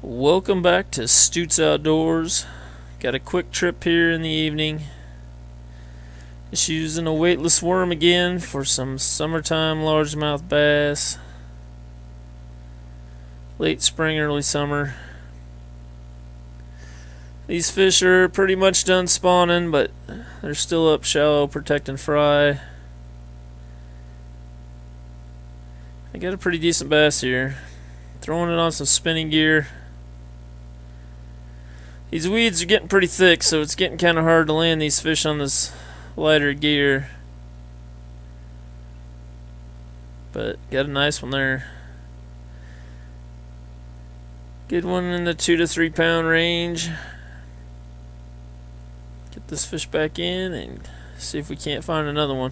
Welcome back to Stutz Outdoors. Got a quick trip here in the evening. Just using a weightless worm again for some summertime largemouth bass. Late spring, early summer. These fish are pretty much done spawning, but they're still up shallow protecting fry. I got a pretty decent bass here. Throwing it on some spinning gear. These weeds are getting pretty thick, so it's getting kind of hard to land these fish on this lighter gear. But got a nice one there. Good one in the 2 to 3 pound range. Get this fish back in and see if we can't find another one.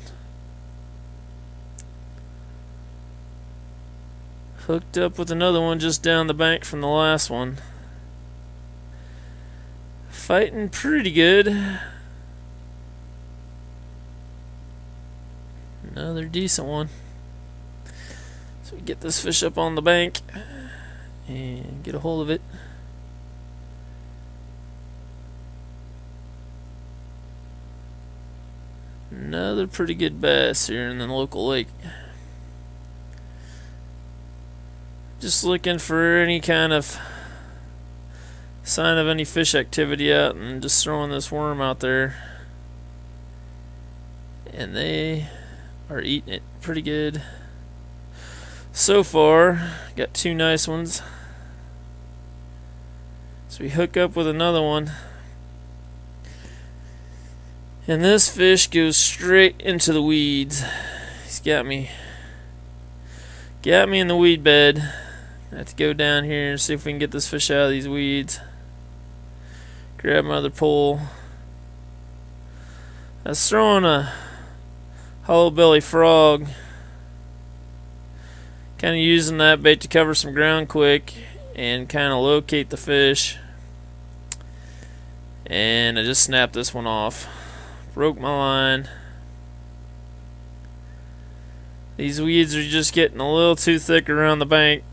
Hooked up with another one just down the bank from the last one. Fighting pretty good. Another decent one. So we get this fish up on the bank and get a hold of it. Another pretty good bass here in the local lake. Just looking for any kind of sign of any fish activity out and just throwing this worm out there. And they are eating it pretty good. So far, got 2 nice ones. So we hook up with another one. And this fish goes straight into the weeds. He's got me in the weed bed. I have to go down here and see if we can get this fish out of these weeds. Grab my other pole. I was throwing a hollow belly frog. Kind of using that bait to cover some ground quick and kind of locate the fish. And I just snapped this one off. Broke my line. These weeds are just getting a little too thick around the bank.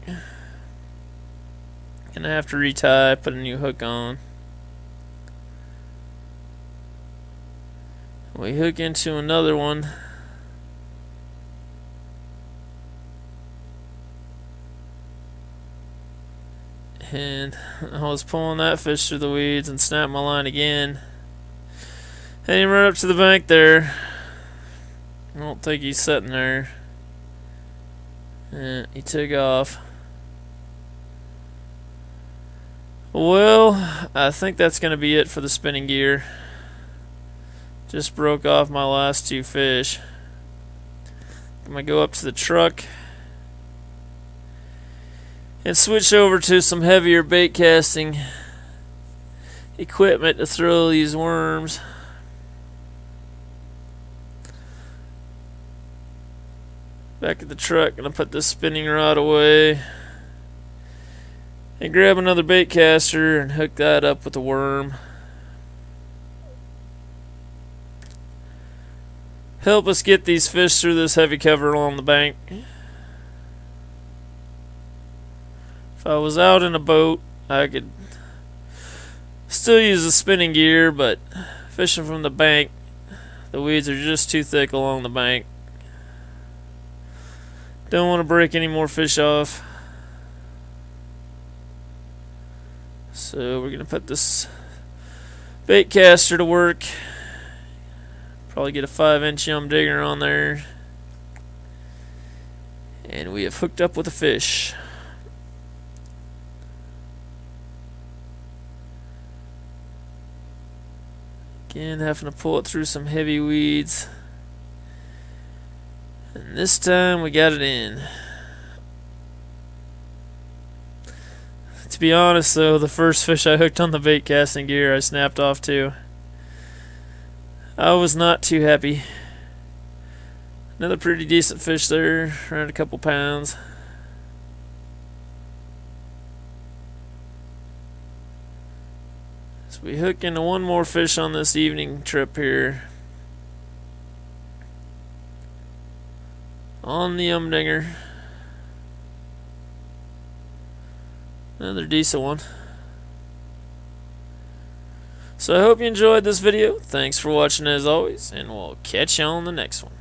Gonna have to retie, put a new hook on. We hook into another one. And I was pulling that fish through the weeds and snapped my line again. And he right up to the bank there. I don't think he's sitting there. And he took off. Well, I think that's going to be it for the spinning gear. Just broke off my last 2 fish. I'm going to go up to the truck and switch over to some heavier bait casting equipment to throw these worms. Back at the truck, gonna put this spinning rod away and grab another bait caster and hook that up with a worm. Help us get these fish through this heavy cover along the bank. If I was out in a boat, I could still use the spinning gear, but fishing from the bank, the weeds are just too thick along the bank. Don't want to break any more fish off. So we're going to put this bait caster to work. Probably get a 5-inch yum digger on there. And we have hooked up with a fish. Again, having to pull it through some heavy weeds. And this time we got it in. To be honest though, the first fish I hooked on the bait casting gear I snapped off too. I was not too happy. Another pretty decent fish there, around a couple pounds. So we hook into one more fish on this evening trip here. On the dinger. Another decent one. So I hope you enjoyed this video. Thanks for watching as always, and we'll catch you on the next one.